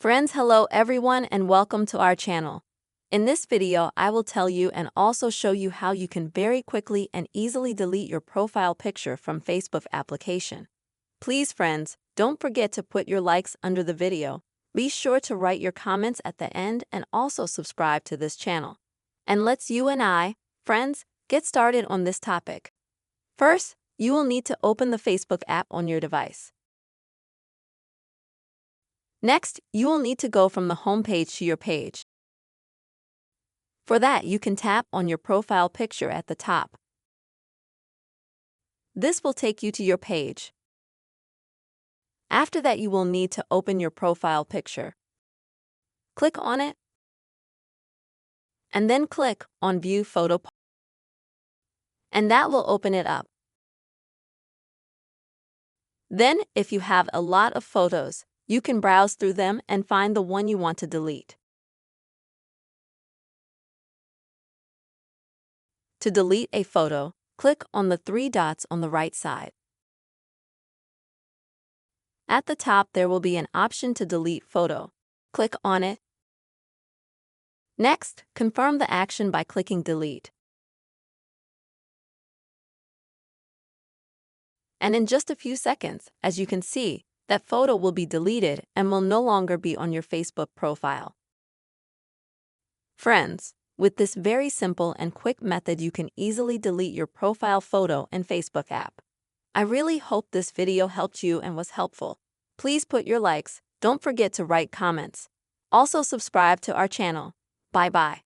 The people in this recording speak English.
Friends, hello everyone and welcome to our channel. In this video, I will tell you and also show you how you can very quickly and easily delete your profile picture from Facebook application. Please friends, don't forget to put your likes under the video. Be sure to write your comments at the end and also subscribe to this channel. And let's you and I, friends, get started on this topic. First, you will need to open the Facebook app on your device. Next, you will need to go from the home page to your page. For that, you can tap on your profile picture at the top. This will take you to your page. After that, you will need to open your profile picture. Click on it, and then click on View Photo, and that will open it up. Then, if you have a lot of photos, you can browse through them and find the one you want to delete. To delete a photo, click on the three dots on the right side. At the top, there will be an option to delete photo. Click on it. Next, confirm the action by clicking Delete. And in just a few seconds, as you can see, that photo will be deleted and will no longer be on your Facebook profile. Friends, with this very simple and quick method, you can easily delete your profile photo in Facebook app. I really hope this video helped you and was helpful. Please put your likes, don't forget to write comments. Also subscribe to our channel. Bye-bye.